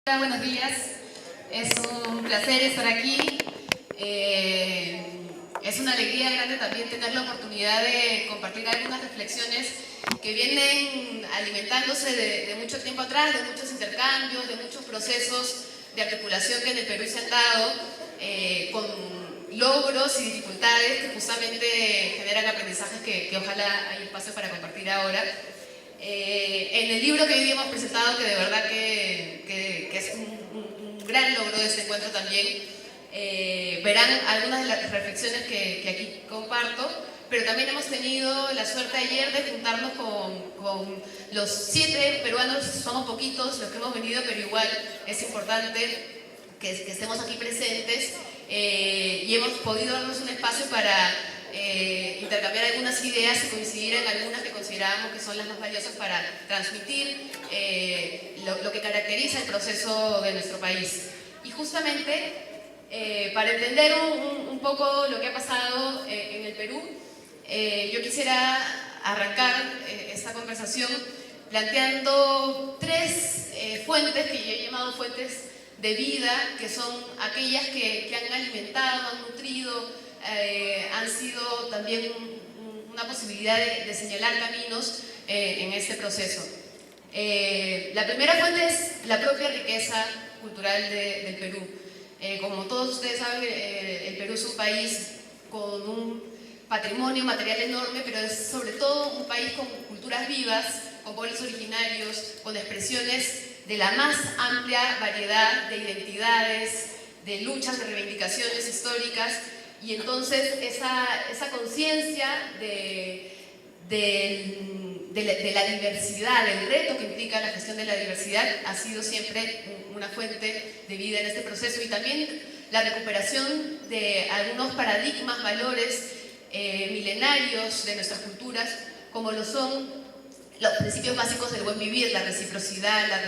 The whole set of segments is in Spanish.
Hola, buenos días. Es un placer estar aquí. Es una alegría grande también tener la oportunidad de compartir algunas reflexiones que vienen alimentándose de mucho tiempo atrás, de muchos intercambios, de muchos procesos de articulación que en el Perú se han dado, con logros y dificultades que justamente generan aprendizajes que ojalá hay espacio para compartir ahora. En el libro que hoy hemos presentado, que de verdad que es un gran logro de este encuentro también, verán algunas de las reflexiones que aquí comparto, pero también hemos tenido la suerte ayer de juntarnos con los 7 peruanos. Somos poquitos los que hemos venido, pero igual es importante que estemos aquí presentes, y hemos podido darnos un espacio para intercambiar algunas ideas y coincidir en algunas que consideramos que son las más valiosas para transmitir lo que caracteriza el proceso de nuestro país. Y justamente para entender un poco lo que ha pasado en el Perú, yo quisiera arrancar esta conversación planteando 3 fuentes que yo he llamado fuentes de vida, que son aquellas que han alimentado, han nutrido, han sido también una posibilidad de señalar caminos en este proceso. La primera fuente es la propia riqueza cultural del Perú. Como todos ustedes saben, el Perú es un país con un patrimonio material enorme, pero es sobre todo un país con culturas vivas, con pueblos originarios, con expresiones de la más amplia variedad de identidades, de luchas, de reivindicaciones históricas. Y entonces esa conciencia de la diversidad, del reto que implica la gestión de la diversidad, ha sido siempre una fuente de vida en este proceso. Y también la recuperación de algunos paradigmas, valores milenarios de nuestras culturas, como lo son los principios básicos del buen vivir, la reciprocidad, la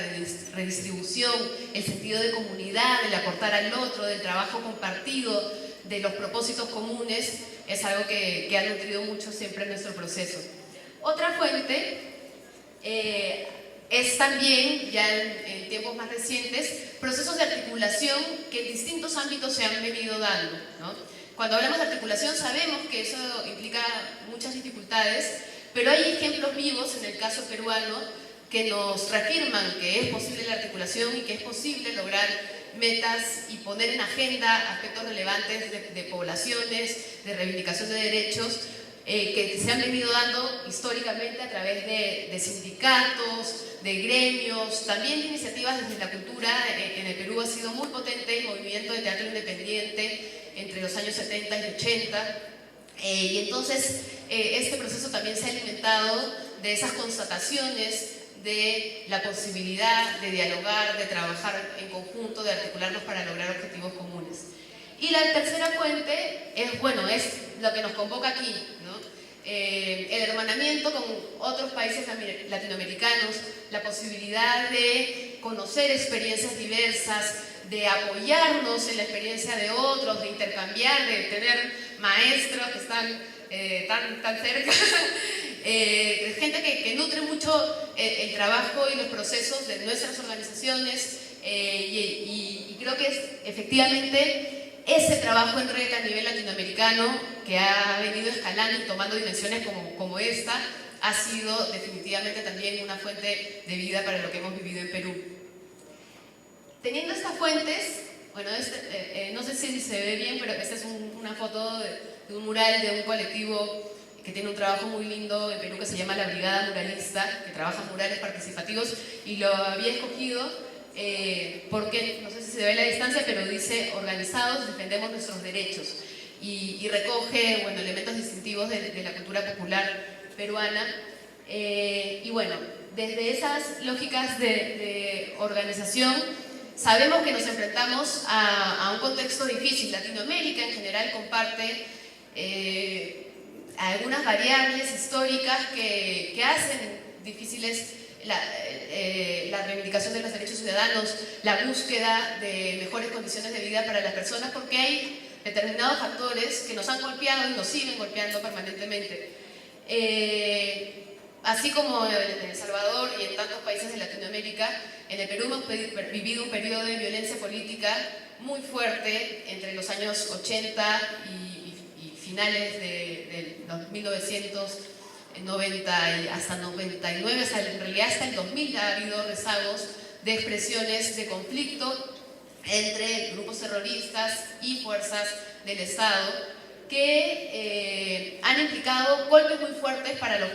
redistribución, el sentido de comunidad, el aportar al otro, del trabajo compartido, de los propósitos comunes, es algo que ha nutrido mucho siempre nuestro proceso. Otra fuente es también, ya en tiempos más recientes, procesos de articulación que en distintos ámbitos se han venido dando, ¿no? Cuando hablamos de articulación sabemos que eso implica muchas dificultades, pero hay ejemplos vivos en el caso peruano que nos reafirman que es posible la articulación y que es posible lograr metas y poner en agenda aspectos relevantes de poblaciones, de reivindicación de derechos, que se han venido dando históricamente a través de sindicatos, de gremios, también de iniciativas desde la cultura. En el Perú ha sido muy potente el movimiento de teatro independiente entre los años 70 y 80, y entonces este proceso también se ha alimentado de esas constataciones de la posibilidad de dialogar, de trabajar en conjunto, de articularnos para lograr objetivos comunes. Y la tercera fuente es, bueno, es lo que nos convoca aquí, ¿no? El hermanamiento con otros países latinoamericanos, la posibilidad de conocer experiencias diversas, de apoyarnos en la experiencia de otros, de intercambiar, de tener maestros que están tan cerca, gente que nutre mucho el trabajo y los procesos de nuestras organizaciones, y creo que es efectivamente ese trabajo en red a nivel latinoamericano que ha venido escalando y tomando dimensiones como esta, ha sido definitivamente también una fuente de vida para lo que hemos vivido en Perú. Teniendo estas fuentes, bueno, no sé si se ve bien, pero esta es una foto de un mural de un colectivo que tiene un trabajo muy lindo en Perú que se llama La Brigada Muralista, que trabaja murales participativos, y lo había escogido porque, no sé si se ve a la distancia, pero dice: organizados defendemos nuestros derechos, y recoge, bueno, elementos distintivos de la cultura popular peruana. Y bueno, desde esas lógicas de organización sabemos que nos enfrentamos a un contexto difícil. Latinoamérica en general comparte algunas variables históricas que hacen difíciles la reivindicación de los derechos ciudadanos, la búsqueda de mejores condiciones de vida para las personas, porque hay determinados factores que nos han golpeado y nos siguen golpeando permanentemente. así como en El Salvador y en tantos países de Latinoamérica, en el Perú hemos vivido un periodo de violencia política muy fuerte entre los años 80 y finales de los 1990 y hasta 99, en realidad hasta el 2000 ha habido rezagos de expresiones de conflicto entre grupos terroristas y fuerzas del Estado que han implicado golpes muy fuertes para los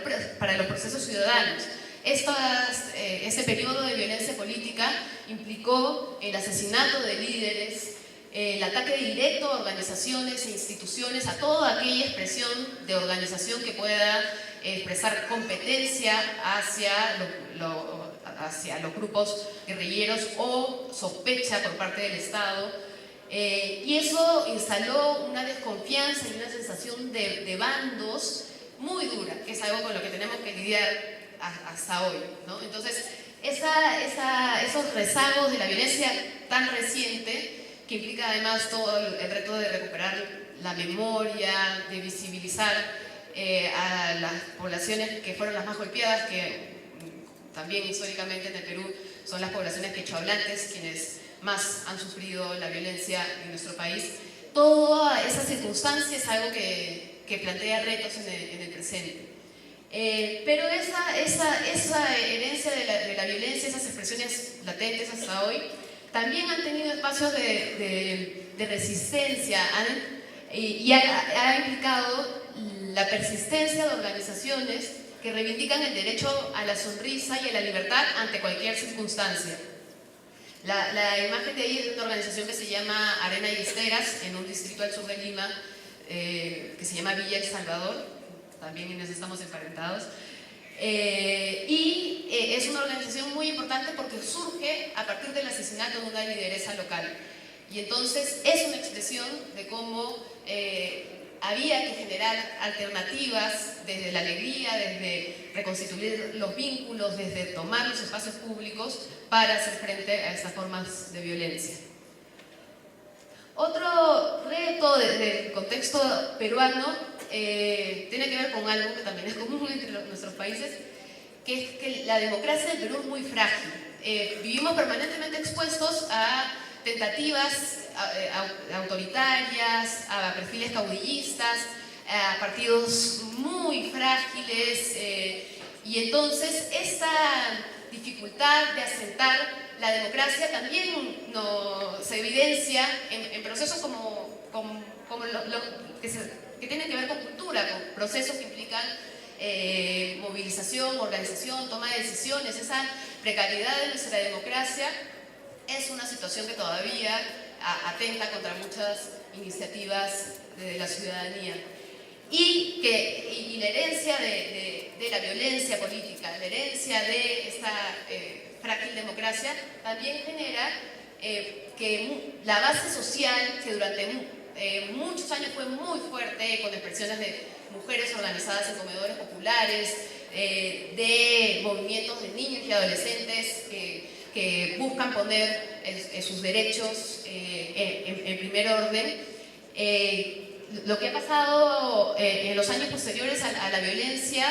procesos ciudadanos. Este periodo de violencia política implicó el asesinato de líderes, el ataque directo a organizaciones e instituciones, a toda aquella expresión de organización que pueda expresar competencia hacia los grupos guerrilleros o sospecha por parte del Estado. Y eso instaló una desconfianza y una sensación de bandos muy dura, que es algo con lo que tenemos que lidiar hasta hoy, ¿no? Entonces, esos rezagos de la violencia tan reciente, que implica además todo el reto de recuperar la memoria, de visibilizar a las poblaciones que fueron las más golpeadas, que también históricamente en el Perú son las poblaciones quechohablantes quienes más han sufrido la violencia en nuestro país. Toda esa circunstancia es algo que plantea retos en el presente. Pero esa herencia de la violencia, esas expresiones latentes hasta hoy, también han tenido espacios de resistencia y ha implicado la persistencia de organizaciones que reivindican el derecho a la sonrisa y a la libertad ante cualquier circunstancia. La imagen de ahí es de una organización que se llama Arena y Esteras, en un distrito al sur de Lima, que se llama Villa El Salvador, también en eso estamos emparentados. Es una organización muy importante porque surge a partir del asesinato de una lideresa local. Y entonces es una expresión de cómo había que generar alternativas desde la alegría, desde reconstituir los vínculos, desde tomar los espacios públicos para hacer frente a estas formas de violencia. Otro reto del contexto peruano tiene que ver con algo que también es común entre nuestros países, que es que la democracia del Perú es muy frágil. Vivimos permanentemente expuestos a tentativas autoritarias, a perfiles caudillistas, a partidos muy frágiles, y entonces esta dificultad de asentar la democracia también se evidencia en procesos que tienen que ver con cultura, con procesos que implican movilización, organización, toma de decisiones. Esa precariedad de nuestra democracia es una situación que todavía atenta contra muchas iniciativas de la ciudadanía. Y la herencia de la violencia política, la herencia de esta frágil democracia, también genera que la base social, que durante muchos años fue muy fuerte, con expresiones de mujeres organizadas en comedores populares, de movimientos de niños y adolescentes que buscan poner sus derechos en primer orden. Lo que ha pasado en los años posteriores a la violencia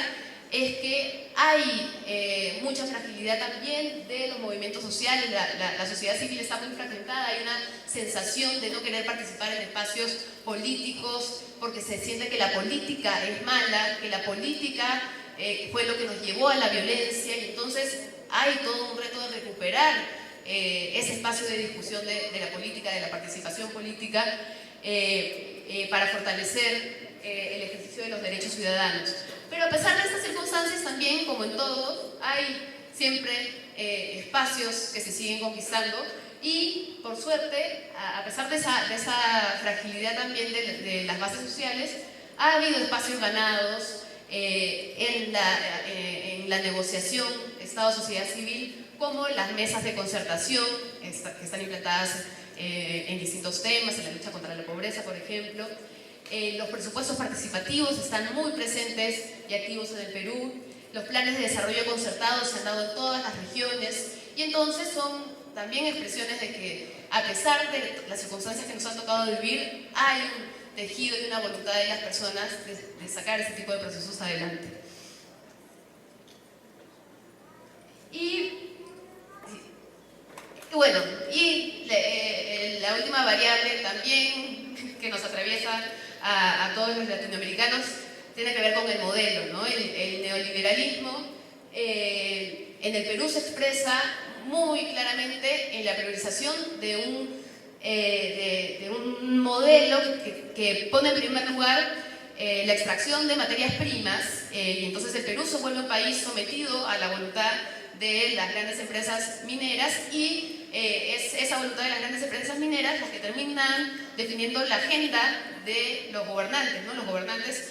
es que hay mucha fragilidad también de los movimientos sociales. La sociedad civil está muy fragmentada, hay una sensación de no querer participar en espacios políticos porque se siente que la política es mala, que la política fue lo que nos llevó a la violencia, y entonces hay todo un reto de recuperar ese espacio de discusión de la política, de la participación política, para fortalecer el ejercicio de los derechos ciudadanos. Pero a pesar de estas circunstancias, también, como en todo, hay siempre espacios que se siguen conquistando, y por suerte, a pesar de esa fragilidad también de las bases sociales, ha habido espacios ganados en la negociación Estado-sociedad civil, como las mesas de concertación que están implantadas en distintos temas, en la lucha contra la pobreza, por ejemplo. Los presupuestos participativos están muy presentes y activos en el Perú. Los planes de desarrollo concertados se han dado en todas las regiones, y entonces son también expresiones de que, a pesar de las circunstancias que nos han tocado vivir, hay un tejido y una voluntad de las personas de sacar ese tipo de procesos adelante. Y bueno, la última variable también que nos atraviesa a todos los latinoamericanos tiene que ver con el modelo, ¿no? El neoliberalismo en el Perú se expresa muy claramente en la priorización de un modelo que pone en primer lugar la extracción de materias primas, y entonces el Perú se vuelve un país sometido a la voluntad de las grandes empresas mineras, y es esa voluntad de las grandes empresas mineras las que terminan definiendo la agenda de los gobernantes, ¿no? Los gobernantes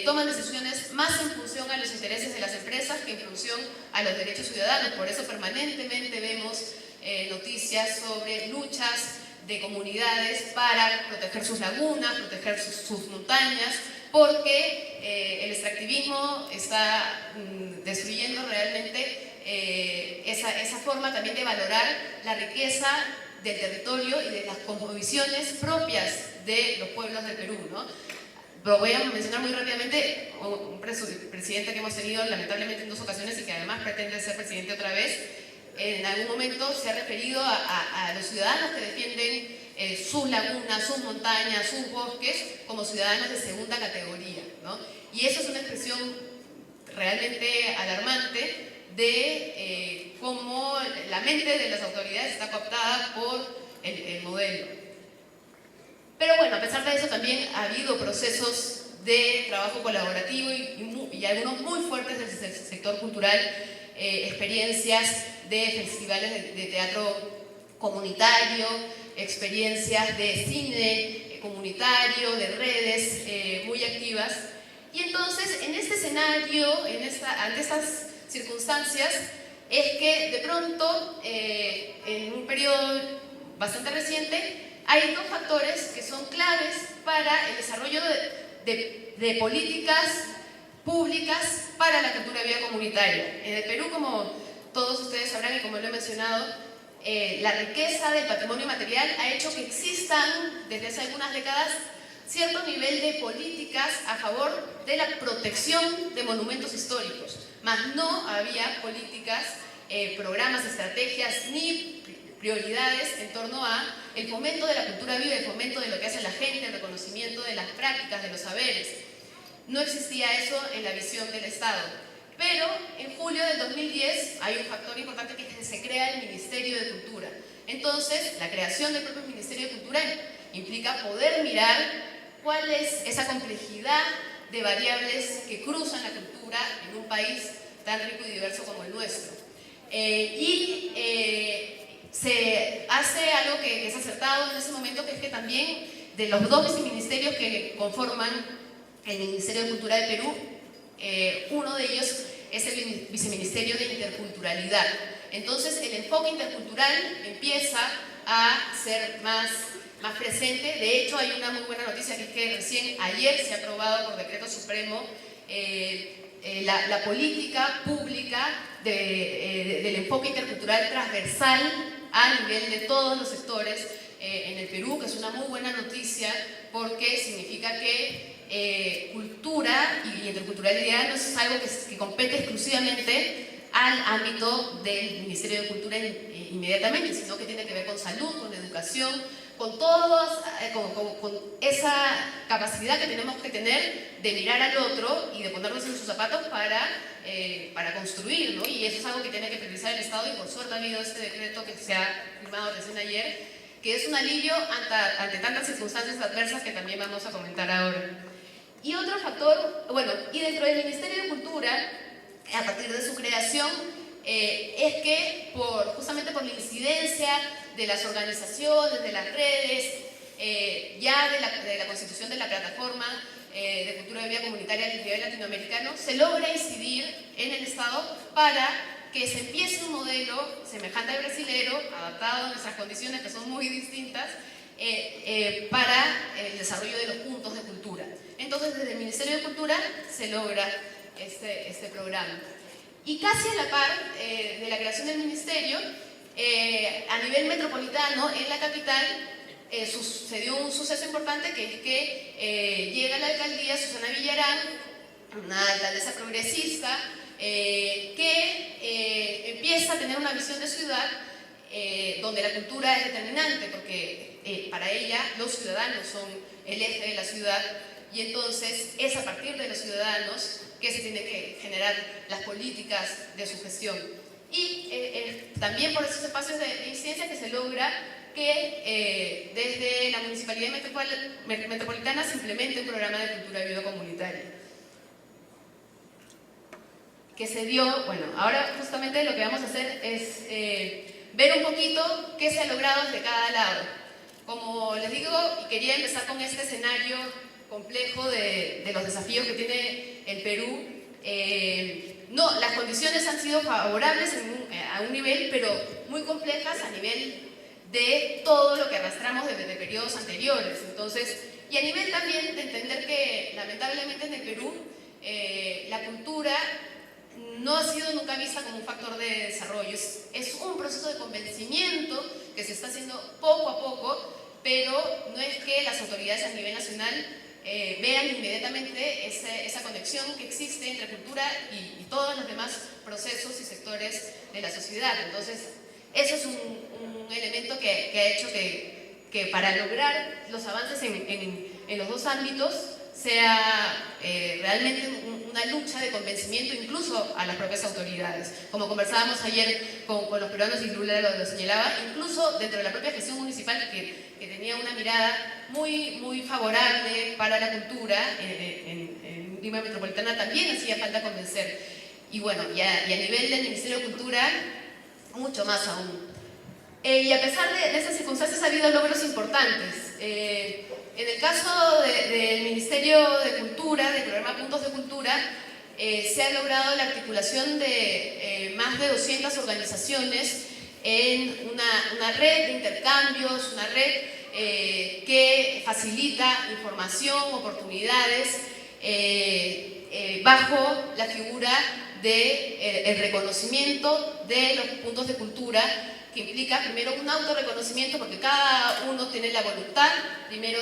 toman decisiones más en función a los intereses de las empresas que en función a los derechos ciudadanos. Por eso permanentemente vemos noticias sobre luchas de comunidades para proteger sus lagunas, proteger sus montañas, porque el extractivismo está destruyendo realmente esa forma también de valorar la riqueza del territorio y de las cosmovisiones propias de los pueblos del Perú, ¿no? Pero voy a mencionar muy rápidamente un presidente que hemos tenido lamentablemente en 2 ocasiones y que además pretende ser presidente otra vez. En algún momento se ha referido a los ciudadanos que defienden sus lagunas, sus montañas, sus bosques como ciudadanos de segunda categoría, ¿no? Y eso es una expresión realmente alarmante de cómo la mente de las autoridades está cooptada por el modelo. Pero bueno, a pesar de eso también ha habido procesos de trabajo colaborativo y algunos muy fuertes del sector cultural, experiencias de festivales de teatro comunitario, experiencias de cine comunitario, de redes muy activas. Y entonces, en este escenario, ante estas circunstancias, es que de pronto, en un periodo bastante reciente, hay 2 factores que son claves para el desarrollo de políticas públicas para la cultura viva comunitaria. En el Perú, como todos ustedes sabrán y como lo he mencionado, la riqueza del patrimonio material ha hecho que existan desde hace algunas décadas cierto nivel de políticas a favor de la protección de monumentos históricos, mas no había políticas, programas, estrategias ni prioridades en torno a el fomento de la cultura viva, el fomento de lo que hace la gente, el reconocimiento de las prácticas, de los saberes. No existía eso en la visión del Estado. Pero en julio del 2010 hay un factor importante, que es que se crea el Ministerio de Cultura. Entonces, la creación del propio Ministerio de Cultura implica poder mirar cuál es esa complejidad de variables que cruzan la cultura en un país tan rico y diverso como el nuestro. Se hace algo que es acertado en ese momento, que es que también de los 2 viceministerios que conforman el Ministerio de Cultura de Perú, uno de ellos es el Viceministerio de Interculturalidad. Entonces el enfoque intercultural empieza a ser más presente. De hecho, hay una muy buena noticia, que es que recién ayer se ha aprobado por decreto supremo la política pública del enfoque intercultural transversal a nivel de todos los sectores en el Perú, que es una muy buena noticia, porque significa que cultura y interculturalidad no es algo que compete exclusivamente al ámbito del Ministerio de Cultura inmediatamente, sino que tiene que ver con salud, con educación, con esa capacidad que tenemos que tener de mirar al otro y de ponernos en sus zapatos para construir, ¿no? Y eso es algo que tiene que priorizar el Estado, y por suerte ha habido este decreto que se ha firmado recién ayer, que es un alivio ante tantas circunstancias adversas que también vamos a comentar ahora. Y otro factor, bueno, y dentro del Ministerio de Cultura, a partir de su creación, es que justamente por la incidencia de las organizaciones, de las redes, ya de la constitución de la plataforma de cultura de vida comunitaria a nivel latinoamericano, se logra incidir en el Estado para que se empiece un modelo semejante al brasilero, adaptado a nuestras condiciones que son muy distintas, para el desarrollo de los puntos de cultura. Entonces, desde el Ministerio de Cultura se logra este programa. Y casi a la par de la creación del ministerio, a nivel metropolitano, en la capital, sucedió un suceso importante, que es que llega a la alcaldía Susana Villarán, una alcaldesa progresista, que empieza a tener una visión de ciudad donde la cultura es determinante, porque para ella los ciudadanos son el eje de la ciudad, y entonces es a partir de los ciudadanos que se tienen que generar las políticas de su gestión. Y también por esos espacios de incidencia que se logra que desde la Municipalidad Metropolitana se implemente un programa de cultura viva comunitaria. Que se dio, bueno, ahora justamente lo que vamos a hacer es ver un poquito qué se ha logrado desde cada lado. Como les digo, y quería empezar con este escenario complejo de los desafíos que tiene el Perú. No, las condiciones han sido favorables a un nivel, pero muy complejas a nivel de todo lo que arrastramos desde periodos anteriores. Entonces, y a nivel también de entender que lamentablemente en el Perú la cultura no ha sido nunca vista como un factor de desarrollo. Es un proceso de convencimiento que se está haciendo poco a poco, pero no es que las autoridades a nivel nacional vean inmediatamente esa conexión que existe entre cultura y todos los demás procesos y sectores de la sociedad. Entonces, eso es un elemento que ha hecho que para lograr los avances en los dos ámbitos sea realmente una lucha de convencimiento incluso a las propias autoridades. Como conversábamos ayer con los peruanos y Lula lo señalaba, incluso dentro de la propia gestión municipal que tenía una mirada muy favorable para la cultura en Lima Metropolitana, también hacía falta convencer. Y bueno, y a nivel del Ministerio de Cultura, mucho más aún. Y a pesar de esas circunstancias ha habido logros importantes. En el caso del Ministerio de Cultura, del programa Puntos de Cultura, se ha logrado la articulación de más de 200 organizaciones en una red de intercambios, una red que facilita información, oportunidades, bajo la figura del reconocimiento de los puntos de cultura, que implica primero un autorreconocimiento, porque cada uno tiene la voluntad primero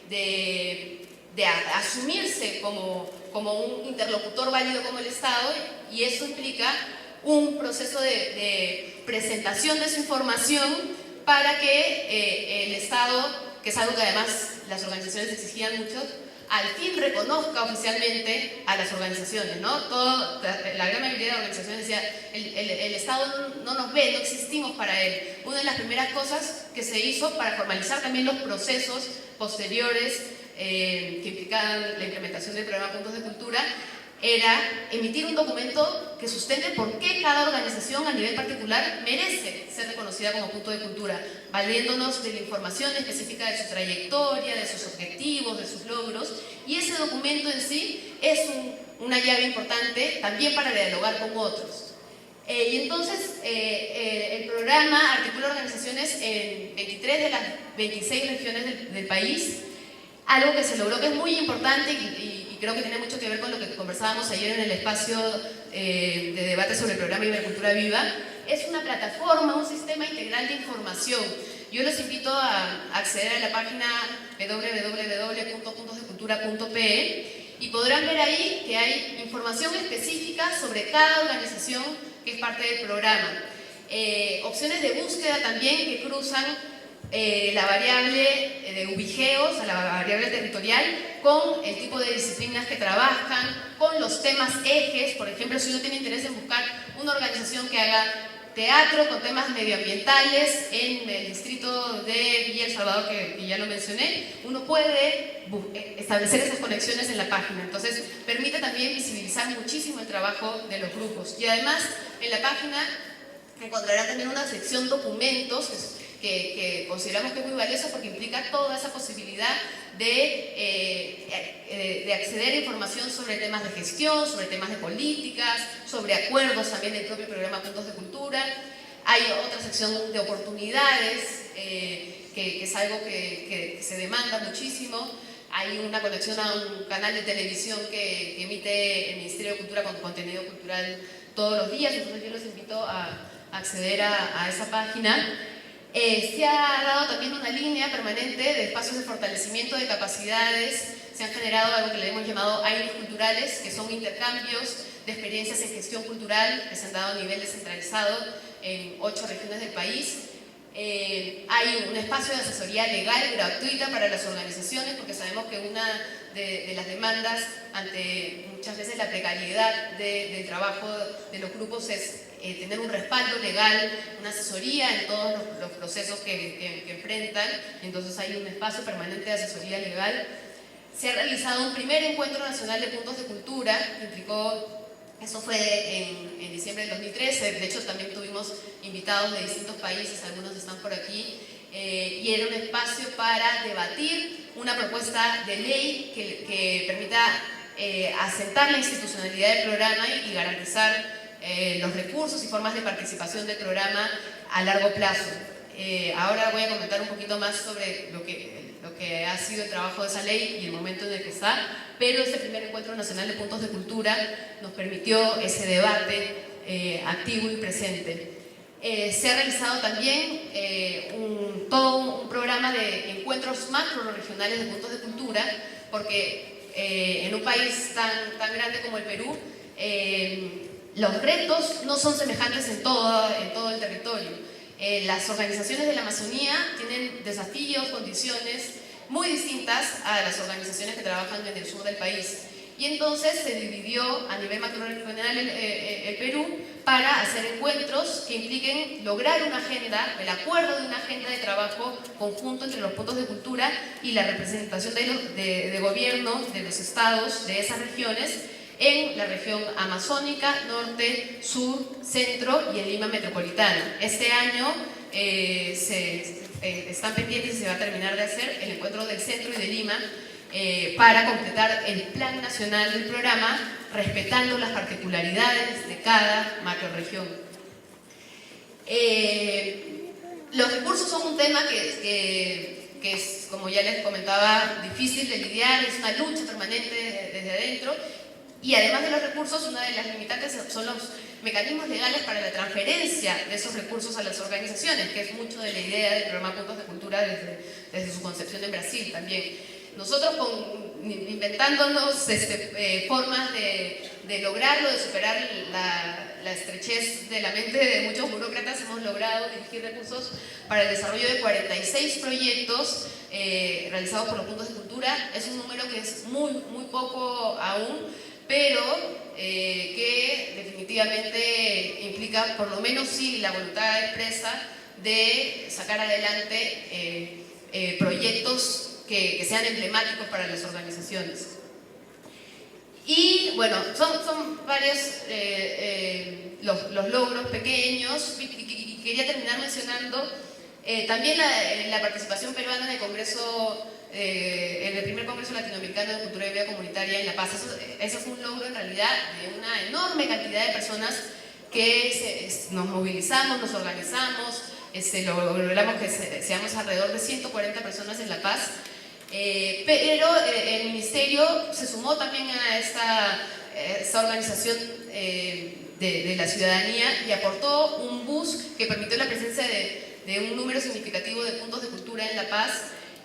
de asumirse como un interlocutor válido como el Estado, y eso implica un proceso de presentación de su información para que el Estado, que es algo que además las organizaciones exigían mucho, al fin reconozca oficialmente a las organizaciones, ¿no? La gran mayoría de organizaciones decía, el Estado no nos ve, no existimos para él. Una de las primeras cosas que se hizo para formalizar también los procesos posteriores que implicaban la implementación del programa Puntos de Cultura era emitir un documento que sustente por qué cada organización a nivel particular merece ser reconocida como punto de cultura, valiéndonos de la información específica de su trayectoria, de sus objetivos, de sus logros, y ese documento en sí es una llave importante también para dialogar con otros. Y entonces el programa articula organizaciones en 23 de las 26 regiones del país, algo que se logró que es muy importante y creo que tiene mucho que ver con lo que conversábamos ayer en el espacio de debate sobre el programa Ibercultura Viva. Es una plataforma, un sistema integral de información. Yo los invito a acceder a la página www.puntosdecultura.pe y podrán ver ahí que hay información específica sobre cada organización que es parte del programa. Opciones de búsqueda también que cruzan la variable de ubigeo, o sea, la variable territorial, con el tipo de disciplinas que trabajan, con los temas ejes. Por ejemplo, si uno tiene interés en buscar una organización que haga teatro con temas medioambientales en el distrito de Villa El Salvador, que ya lo mencioné, uno puede establecer esas conexiones en la página. Entonces, permite también visibilizar muchísimo el trabajo de los grupos. Y además, en la página encontrarán también una sección documentos que consideramos que es muy valiosa porque implica toda esa posibilidad de acceder a información sobre temas de gestión, sobre temas de políticas, sobre acuerdos también del propio programa Puntos de Cultura. Hay otra sección de oportunidades, que es algo que se demanda muchísimo. Hay una conexión a un canal de televisión que emite el Ministerio de Cultura con contenido cultural todos los días, entonces yo los invito a acceder a esa página. Se ha dado también una línea permanente de espacios de fortalecimiento de capacidades. Se han generado algo que le hemos llamado aires culturales, que son intercambios de experiencias en gestión cultural que se han dado a nivel descentralizado en 8 regiones del país. Hay un espacio de asesoría legal gratuita para las organizaciones, porque sabemos que una de las demandas ante muchas veces la precariedad del trabajo de los grupos es tener un respaldo legal, una asesoría en todos los procesos que enfrentan. Entonces hay un espacio permanente de asesoría legal. Se ha realizado un primer encuentro nacional de puntos de cultura, que implicó... Eso fue en diciembre del 2013, de hecho también tuvimos invitados de distintos países, algunos están por aquí, y era un espacio para debatir una propuesta de ley que permita asentar la institucionalidad del programa y garantizar los recursos y formas de participación del programa a largo plazo. Ahora voy a comentar un poquito más sobre lo que ha sido el trabajo de esa ley y el momento en el que está, pero este primer encuentro nacional de puntos de cultura nos permitió ese debate activo y presente. Se ha realizado también todo un programa de encuentros macro-regionales de puntos de cultura, porque en un país tan grande como el Perú, los retos no son semejantes en todo el territorio. Las organizaciones de la Amazonía tienen desafíos, condiciones muy distintas a las organizaciones que trabajan en el sur del país. Y entonces se dividió a nivel macrorregional el Perú para hacer encuentros que impliquen lograr una agenda, el acuerdo de una agenda de trabajo conjunto entre los puntos de cultura y la representación de gobiernos de los estados de esas regiones en la región amazónica, norte, sur, centro y en Lima metropolitana. Este año están pendientes y se va a terminar de hacer el encuentro del centro y de Lima para completar el plan nacional del programa, respetando las particularidades de cada macrorregión. Los recursos son un tema que es, como ya les comentaba, difícil de lidiar, es una lucha permanente desde adentro. Y además de los recursos, una de las limitantes son los mecanismos legales para la transferencia de esos recursos a las organizaciones, que es mucho de la idea del programa Puntos de Cultura desde su concepción en Brasil también. Nosotros inventándonos formas de lograrlo, de superar la estrechez de la mente de muchos burócratas, hemos logrado dirigir recursos para el desarrollo de 46 proyectos realizados por los Puntos de Cultura. Es un número que es muy poco aún, pero que definitivamente implica, por lo menos sí, la voluntad expresa de sacar adelante proyectos que sean emblemáticos para las organizaciones. Y bueno, son varios los logros pequeños, y quería terminar mencionando también la participación peruana en el Congreso, en el primer Congreso Latinoamericano de Cultura y Vida Comunitaria en La Paz. Eso fue un logro en realidad de una enorme cantidad de personas que nos movilizamos, nos organizamos, logramos que seamos alrededor de 140 personas en La Paz. Pero el Ministerio se sumó también a esta organización de la ciudadanía y aportó un bus que permitió la presencia de un número significativo de puntos de cultura en La Paz.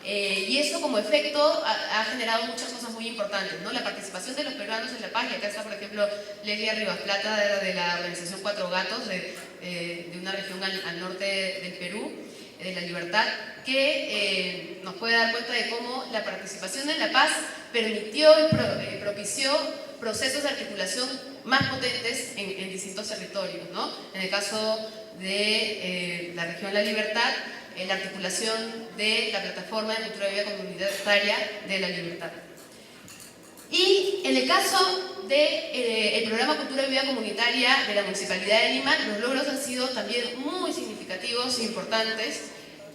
Y eso como efecto ha generado muchas cosas muy importantes, ¿no? La participación de los peruanos en La Paz, y acá está por ejemplo Leslia Rivas Plata de la organización Cuatro Gatos, de una región al norte del Perú, de La Libertad, que nos puede dar cuenta de cómo la participación en La Paz permitió y propició procesos de articulación más potentes en distintos territorios, ¿no? En el caso de la región La Libertad, la articulación de la plataforma de cultura y vida comunitaria de La Libertad. Y en el caso del programa Cultura y Vida Comunitaria de la Municipalidad de Lima, los logros han sido también muy significativos e importantes.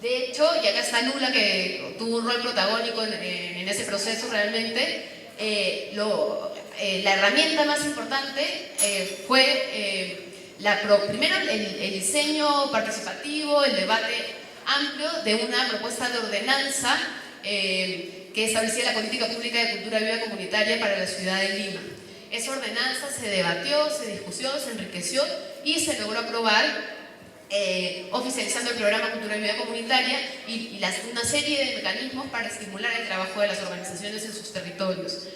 De hecho, y acá está Lula, que tuvo un rol protagónico en ese proceso realmente, la herramienta más importante fue primero el diseño participativo, el debate amplio de una propuesta de ordenanza que establecía la política pública de cultura y vida comunitaria para la ciudad de Lima. Esa ordenanza se debatió, se discutió, se enriqueció y se logró aprobar, oficializando el programa Cultura y Vida Comunitaria y una serie de mecanismos para estimular el trabajo de las organizaciones en sus territorios.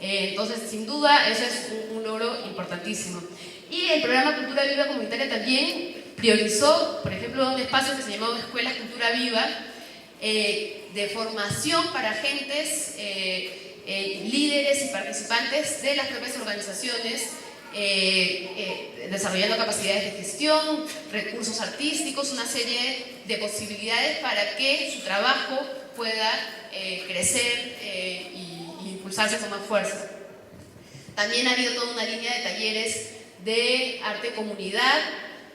Entonces, sin duda, eso es un logro importantísimo. Y el programa Cultura Viva Comunitaria también priorizó, por ejemplo, un espacio que se llamó Escuelas Cultura Viva, de formación para agentes, líderes y participantes de las propias organizaciones, desarrollando capacidades de gestión, recursos artísticos, una serie de posibilidades para que su trabajo pueda crecer y impulsarse con más fuerza. También ha habido toda una línea de talleres de arte comunidad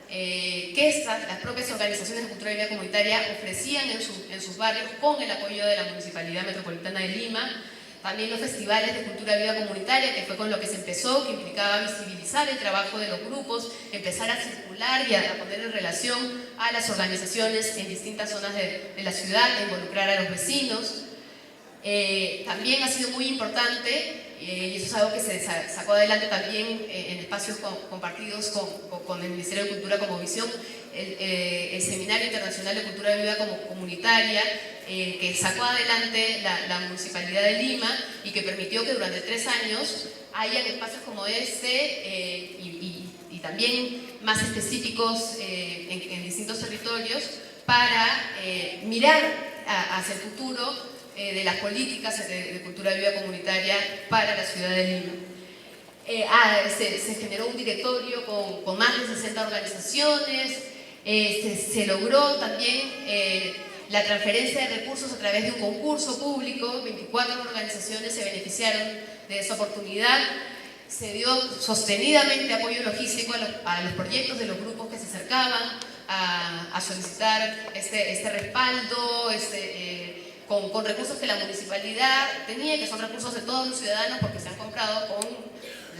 que las propias organizaciones de cultura y vida comunitaria ofrecían en sus barrios con el apoyo de la Municipalidad Metropolitana de Lima. También los festivales de cultura y vida comunitaria, que fue con lo que se empezó, que implicaba visibilizar el trabajo de los grupos, empezar a circular y a poner en relación a las organizaciones en distintas zonas de la ciudad, a involucrar a los vecinos. También ha sido muy importante, y eso es algo que se sacó adelante también en espacios compartidos con el Ministerio de Cultura como visión, el Seminario Internacional de Cultura y Vida Comunitaria, que sacó adelante la Municipalidad de Lima y que permitió que durante 3 años hayan espacios como este y también más específicos en distintos territorios para mirar hacia el futuro de las políticas de cultura y vida comunitaria para la ciudad de Lima. Se generó un directorio con más de 60 organizaciones, se logró también la transferencia de recursos a través de un concurso público, 24 organizaciones se beneficiaron de esa oportunidad, se dio sostenidamente apoyo logístico a los proyectos de los grupos que se acercaban a solicitar este respaldo, con recursos que la municipalidad tenía, que son recursos de todos los ciudadanos porque se han comprado con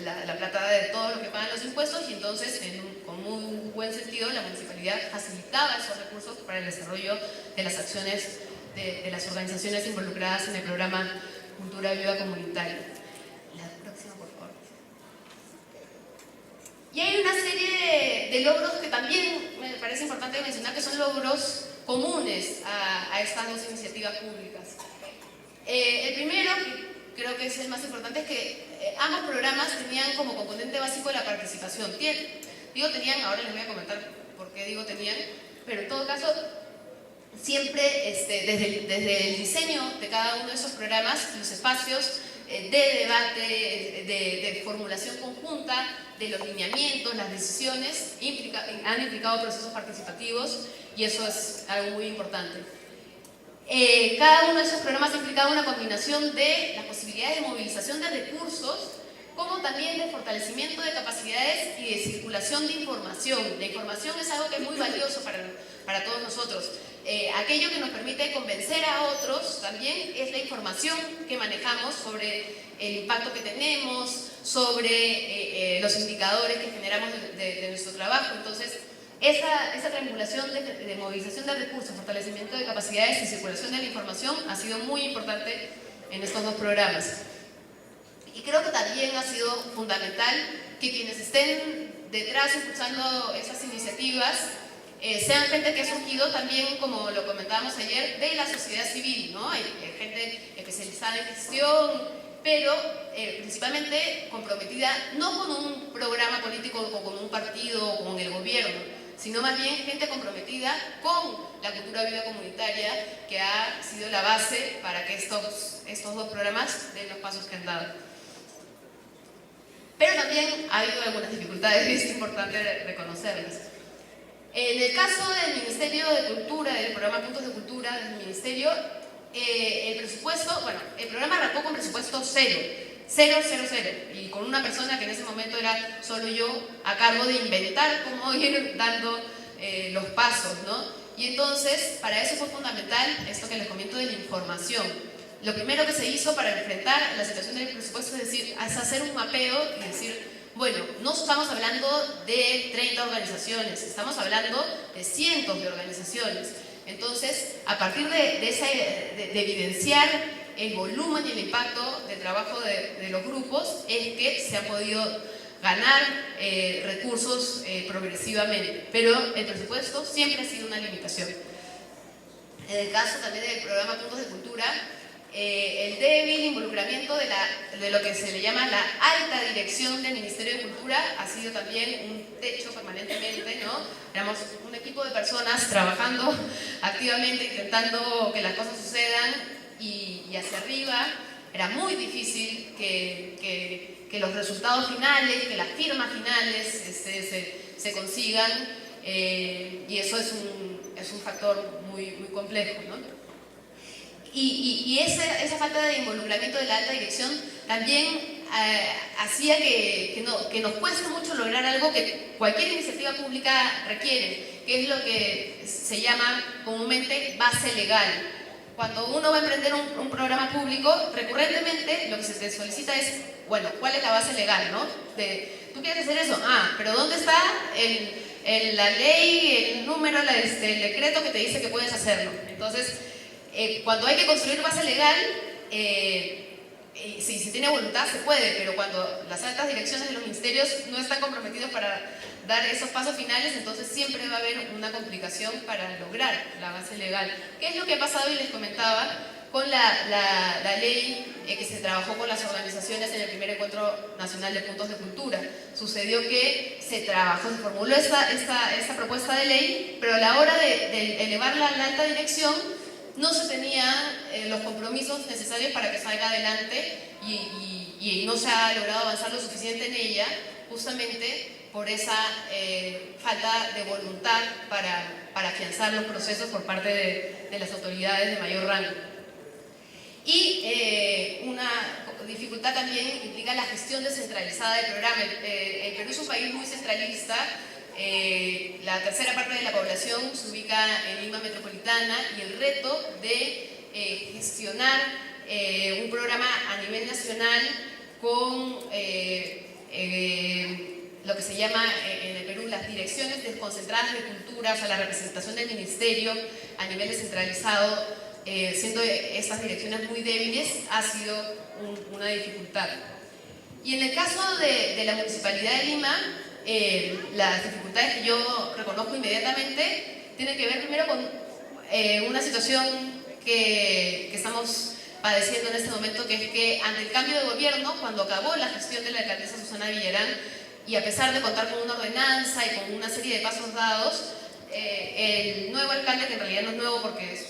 la plata de todo lo que pagan los impuestos, y entonces con muy buen sentido la municipalidad facilitaba esos recursos para el desarrollo de las acciones de las organizaciones involucradas en el programa Cultura Viva Comunitaria. La próxima, por favor. Y hay una serie de logros que también me parece importante mencionar, que son logros comunes a estas dos iniciativas públicas. El primero, que creo que es el más importante, es que ambos programas tenían como componente básico la participación. Digo tenían, ahora les voy a comentar por qué digo tenían, pero en todo caso, siempre desde el diseño de cada uno de esos programas, los espacios de debate, de formulación conjunta, de los lineamientos, las decisiones, han implicado procesos participativos, y eso es algo muy importante. Cada uno de esos programas ha implicado una combinación de las posibilidades de movilización de recursos, como también de fortalecimiento de capacidades y de circulación de información. La información es algo que es muy valioso para todos nosotros. Aquello que nos permite convencer a otros también es la información que manejamos sobre el impacto que tenemos, sobre los indicadores que generamos de nuestro trabajo. Entonces, esa triangulación de movilización de recursos, fortalecimiento de capacidades y circulación de la información ha sido muy importante en estos dos programas. Y creo que también ha sido fundamental que quienes estén detrás impulsando esas iniciativas sean gente que ha surgido también, como lo comentábamos ayer, de la sociedad civil, ¿no? Hay gente especializada en gestión, pero principalmente comprometida no con un programa político o con un partido o con el gobierno, sino más bien gente comprometida con la cultura viva comunitaria, que ha sido la base para que estos dos programas den los pasos que han dado. Pero también ha habido algunas dificultades, y es importante reconocerlas. En el caso del Ministerio de Cultura, del programa Puntos de Cultura del Ministerio, el presupuesto, bueno, el programa arrancó con presupuesto cero, y con una persona que en ese momento era solo yo, a cargo de inventar cómo ir dando los pasos, ¿no? Y entonces, para eso fue fundamental esto que les comento de la información. Lo primero que se hizo para enfrentar la situación del presupuesto es hacer un mapeo y decir, bueno, no estamos hablando de 30 organizaciones, estamos hablando de cientos de organizaciones. Entonces, a partir de evidenciar el volumen y el impacto del trabajo de los grupos, es que se ha podido ganar recursos progresivamente, pero el presupuesto siempre ha sido una limitación. En el caso también del programa Puntos de Cultura, el débil involucramiento funcionamiento de lo que se le llama la alta dirección del Ministerio de Cultura ha sido también un techo permanentemente, ¿no? Éramos un equipo de personas trabajando activamente, intentando que las cosas sucedan y hacia arriba era muy difícil que los resultados finales, que las firmas finales se consigan, y eso es un factor muy complejo, ¿no? Y esa falta de involucramiento de la alta dirección también hacía que nos cueste mucho lograr algo que cualquier iniciativa pública requiere, que es lo que se llama comúnmente base legal. Cuando uno va a emprender un programa público, recurrentemente lo que se te solicita es, bueno, ¿cuál es la base legal, no? ¿Tú quieres hacer eso? Pero ¿dónde está la ley, el número, el decreto que te dice que puedes hacerlo? Entonces, cuando hay que construir base legal, si se tiene voluntad se puede, pero cuando las altas direcciones de los ministerios no están comprometidos para dar esos pasos finales, entonces siempre va a haber una complicación para lograr la base legal. ¿Qué es lo que ha pasado? Y les comentaba con la ley que se trabajó con las organizaciones en el primer Encuentro Nacional de Puntos de Cultura. Sucedió que se formuló esta propuesta de ley, pero a la hora de elevarla a la alta dirección no se tenían los compromisos necesarios para que salga adelante y no se ha logrado avanzar lo suficiente en ella, justamente por esa falta de voluntad para afianzar los procesos por parte de las autoridades de mayor rango. Y una dificultad también implica la gestión descentralizada del programa. El Perú es un país muy centralista. La tercera parte de la población se ubica en Lima metropolitana y el reto de gestionar un programa a nivel nacional con lo que se llama en el Perú las direcciones desconcentradas de cultura, o sea, la representación del ministerio a nivel descentralizado, siendo estas direcciones muy débiles, ha sido una dificultad. Y en el caso de la Municipalidad de Lima, las dificultades que yo reconozco inmediatamente tienen que ver primero con una situación que estamos padeciendo en este momento, que es que ante el cambio de gobierno, cuando acabó la gestión de la alcaldesa Susana Villarán, y a pesar de contar con una ordenanza y con una serie de pasos dados, el nuevo alcalde, que en realidad no es nuevo porque es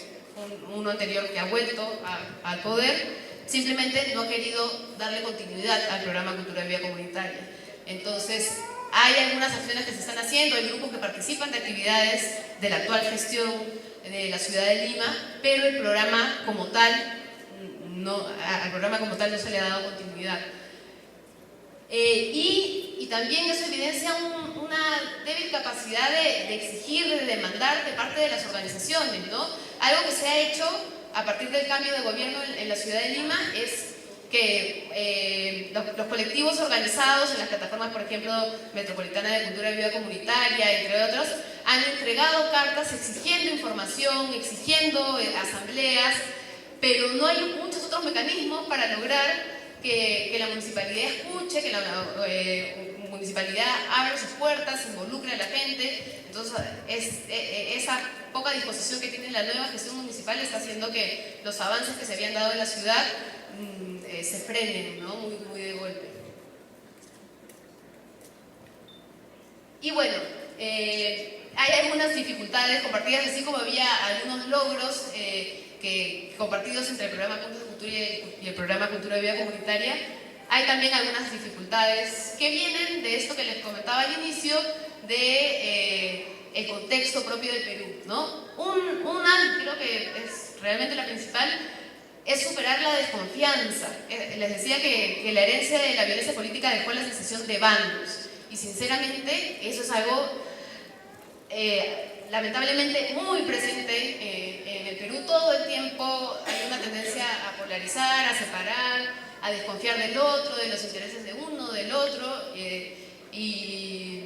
uno anterior que ha vuelto al poder, simplemente no ha querido darle continuidad al programa Cultura de Vida Comunitaria. Entonces, hay algunas acciones que se están haciendo, hay grupos que participan de actividades de la actual gestión de la ciudad de Lima, pero el programa como tal, al programa como tal no se le ha dado continuidad. Y también eso evidencia una débil capacidad de exigir, de demandar de parte de las organizaciones, ¿no? Algo que se ha hecho a partir del cambio de gobierno en la ciudad de Lima es que los colectivos organizados en las plataformas, por ejemplo, Metropolitana de Cultura y Vida Comunitaria, entre otros, han entregado cartas exigiendo información, exigiendo asambleas, pero no hay muchos otros mecanismos para lograr que la municipalidad escuche, que la municipalidad abra sus puertas, involucre a la gente. Entonces, esa poca disposición que tiene la nueva gestión municipal está haciendo que los avances que se habían dado en la ciudad se frenen, ¿no? muy de golpe. Y bueno, hay algunas dificultades compartidas, así como había algunos logros compartidos entre el programa Puntos de Cultura y el programa Cultura de Vida Comunitaria. Hay también algunas dificultades que vienen de esto que les comentaba al inicio, el contexto propio del Perú, ¿no? Creo que es realmente la principal, es superar la desconfianza. Les decía que la herencia de la violencia política dejó la sensación de bandos, y sinceramente eso es algo lamentablemente muy presente en el Perú. Todo el tiempo hay una tendencia a polarizar, a separar, a desconfiar del otro, de los intereses de uno, del otro, y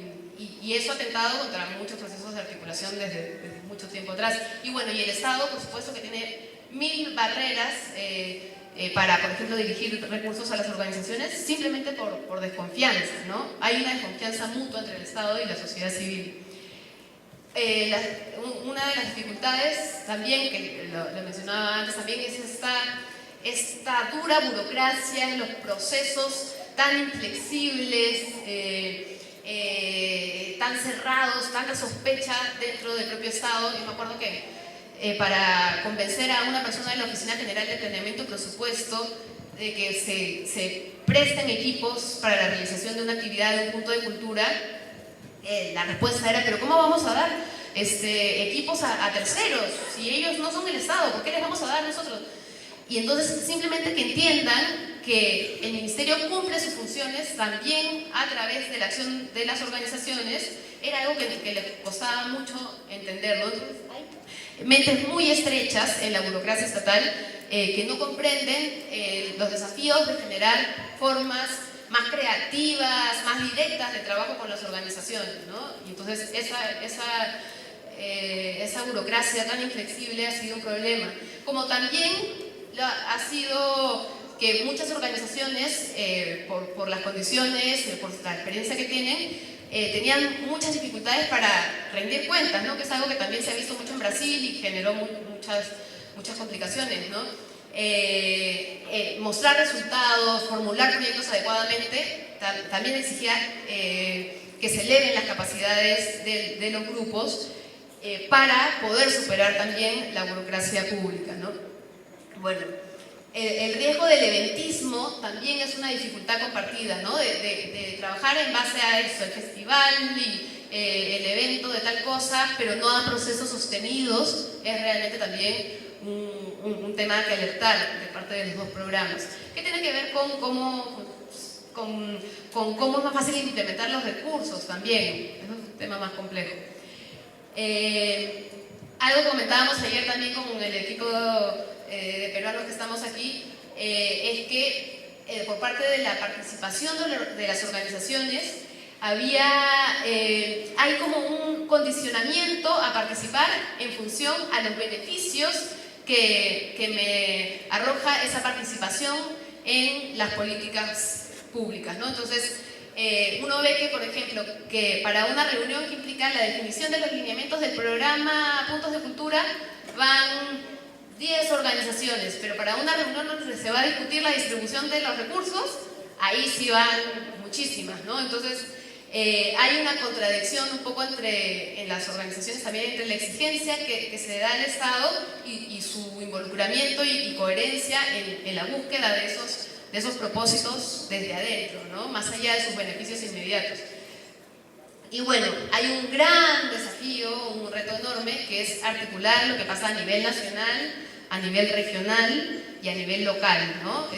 eso ha atentado contra muchos procesos de articulación desde mucho tiempo atrás. Y bueno, y el Estado, por supuesto, que tiene 1000 barreras para, por ejemplo, dirigir recursos a las organizaciones simplemente por desconfianza, ¿no? Hay una desconfianza mutua entre el Estado y la sociedad civil. Una de las dificultades también, que lo mencionaba antes también, es esta esta dura burocracia en los procesos tan inflexibles, tan cerrados, tanta sospecha dentro del propio Estado. Yo me acuerdo que para convencer a una persona de la Oficina General de Planeamiento y Presupuesto de que se presten equipos para la realización de una actividad de un punto de cultura, la respuesta era: ¿pero cómo vamos a dar equipos a terceros? Si ellos no son el Estado, ¿por qué les vamos a dar nosotros? Y entonces simplemente que entiendan que el Ministerio cumple sus funciones también a través de la acción de las organizaciones, era algo que les costaba mucho entenderlo. Entonces, hay mentes muy estrechas en la burocracia estatal que no comprenden los desafíos de generar formas más creativas, más directas de trabajo con las organizaciones, ¿no? Y entonces esa burocracia tan inflexible ha sido un problema. Como también ha sido que muchas organizaciones, por las condiciones, por la experiencia que tienen, tenían muchas dificultades para rendir cuentas, ¿no? Que es algo que también se ha visto mucho en Brasil y generó muchas complicaciones, ¿no? Mostrar resultados, formular proyectos adecuadamente, también exigía que se eleven las capacidades de los grupos para poder superar también la burocracia pública, ¿no? Bueno, el riesgo del eventismo también es una dificultad compartida, ¿no? De trabajar en base a eso, el festival y el evento de tal cosa, pero no a procesos sostenidos, es realmente también un tema que alertar de parte de los dos programas, que tiene que ver con cómo es más fácil implementar los recursos también. Es un tema más complejo. Algo que comentábamos ayer también con el equipo de peruanos que estamos aquí, es que por parte de la participación de las organizaciones hay como un condicionamiento a participar en función a los beneficios que me arroja esa participación en las políticas públicas, ¿no? Entonces, uno ve que, por ejemplo, que para una reunión que implica la definición de los lineamientos del programa Puntos de Cultura van 10 organizaciones, pero para una reunión donde se va a discutir la distribución de los recursos, ahí sí van muchísimas, ¿no? Entonces, hay una contradicción un poco en las organizaciones también, entre la exigencia que se da al Estado y su involucramiento y coherencia en la búsqueda de esos propósitos desde adentro, ¿no? Más allá de sus beneficios inmediatos. Y bueno, hay un gran desafío, un reto enorme, que es articular lo que pasa a nivel nacional, a nivel regional y a nivel local, ¿no?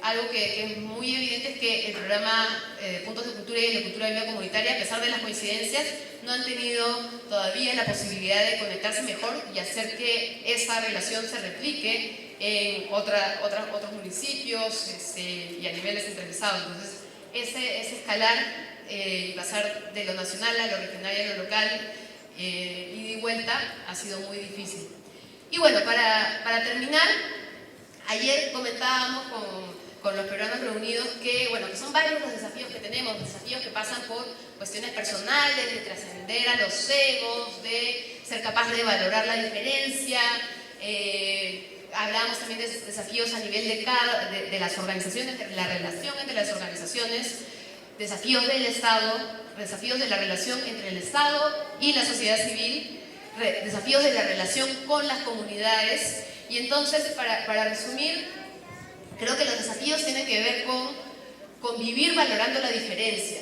Algo que es muy evidente es que el programa Puntos de Cultura y de Cultura Viva Comunitaria, a pesar de las coincidencias, no han tenido todavía la posibilidad de conectarse mejor y hacer que esa relación se replique en otros municipios y a nivel descentralizado. Entonces, ese escalar y pasar de lo nacional a lo regional y a lo local, ida y vuelta, ha sido muy difícil. Y bueno, para terminar, ayer comentábamos con los peruanos reunidos que son varios los desafíos que tenemos, desafíos que pasan por cuestiones personales, de trascender a los egos, de ser capaz de valorar la diferencia. Hablamos también de desafíos a nivel de las organizaciones, de la relación entre las organizaciones, desafíos del Estado, desafíos de la relación entre el Estado y la sociedad civil, desafíos de la relación con las comunidades. Y entonces, para resumir, creo que los desafíos tienen que ver con convivir valorando la diferencia.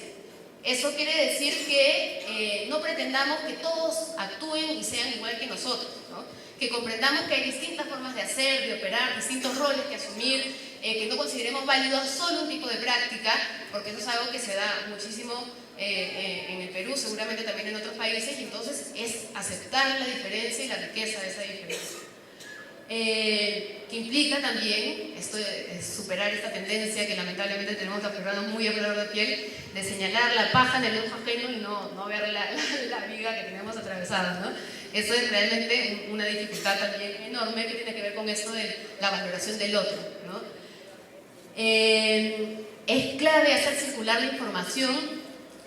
Eso quiere decir que no pretendamos que todos actúen y sean igual que nosotros, ¿no? Que comprendamos que hay distintas formas de hacer, de operar, distintos roles que asumir, que no consideremos válido solo un tipo de práctica, porque eso es algo que se da muchísimo en el Perú, seguramente también en otros países, y entonces es aceptar la diferencia y la riqueza de esa diferencia. Que implica también superar esta tendencia que lamentablemente tenemos los peruanos muy a flor de piel, de señalar la paja en el ojo ajeno y no ver la viga que tenemos atravesada, ¿no? Eso es realmente una dificultad también enorme que tiene que ver con esto de la valoración del otro, ¿no? Es clave hacer circular la información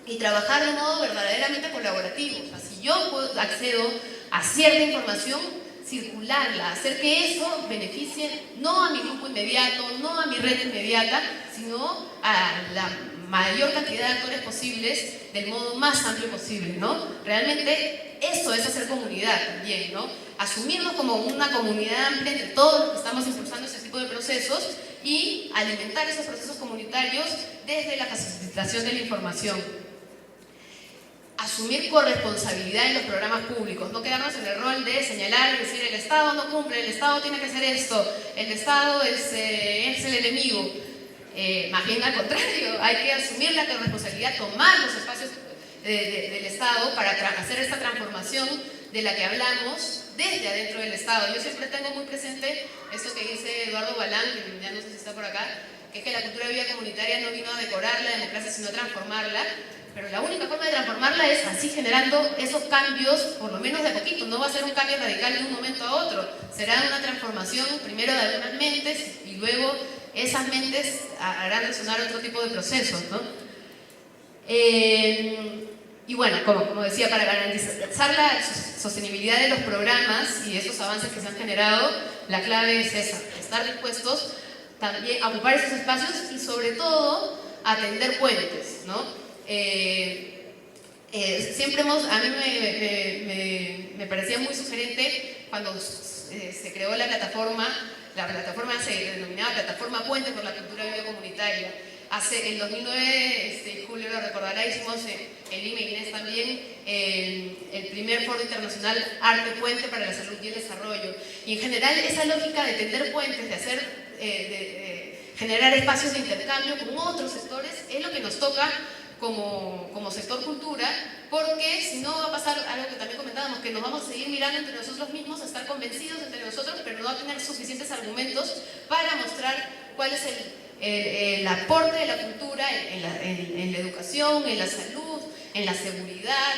y trabajar de modo verdaderamente colaborativo. O sea, si yo accedo a cierta información, circularla, hacer que eso beneficie no a mi grupo inmediato, no a mi red inmediata, sino a la mayor cantidad de actores posibles del modo más amplio posible, ¿no? Realmente eso es hacer comunidad también, ¿no? Asumirnos como una comunidad amplia entre todos los que estamos impulsando este tipo de procesos y alimentar esos procesos comunitarios desde la facilitación de la información. Asumir corresponsabilidad en los programas públicos, no quedarnos en el rol de señalar y decir el Estado no cumple, el Estado tiene que hacer esto, el Estado es el enemigo. Más bien al contrario, hay que asumir la responsabilidad, tomar los espacios del Estado para hacer esta transformación de la que hablamos desde adentro del Estado. Yo siempre tengo muy presente esto que dice Eduardo Balán, que ya no sé si está por acá, que es que la cultura viva comunitaria no vino a decorar la democracia, sino a transformarla. Pero la única forma de transformarla es así, generando esos cambios, por lo menos de a poquito. No va a ser un cambio radical de un momento a otro. Será una transformación primero de algunas mentes y luego esas mentes harán resonar otro tipo de procesos, ¿no? Y bueno, como decía, para garantizar la sostenibilidad de los programas y esos avances que se han generado, la clave es esa, estar dispuestos también a ocupar esos espacios y sobre todo a tender puentes, ¿no? Siempre a mí me parecía muy sugerente cuando se creó la plataforma se denominaba Plataforma Puente por la Cultura Viva Comunitaria. En 2009, Julio lo recordará, hicimos en Lima y Inés también el primer foro internacional Arte Puente para la Salud y el Desarrollo. Y en general esa lógica de tender puentes, de generar espacios de intercambio con otros sectores, es lo que nos toca como sector cultura, porque si no va a pasar algo que también comentábamos, que nos vamos a seguir mirando entre nosotros mismos, a estar convencidos entre nosotros, pero no a tener suficientes argumentos para mostrar cuál es el aporte de la cultura en la educación, en la salud, en la seguridad.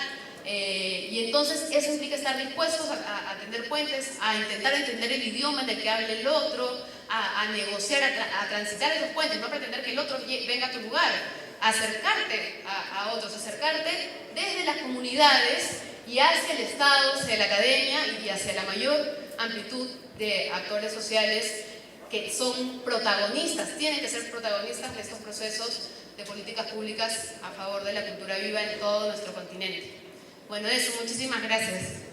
Y entonces eso implica estar dispuestos a tender puentes, a intentar entender el idioma del que hable el otro, a negociar, a transitar esos puentes, no pretender que el otro venga a tu lugar, acercarte a otros, acercarte desde las comunidades y hacia el Estado, hacia la academia y hacia la mayor amplitud de actores sociales que son protagonistas, tienen que ser protagonistas de estos procesos de políticas públicas a favor de la cultura viva en todo nuestro continente. Bueno, eso, muchísimas gracias.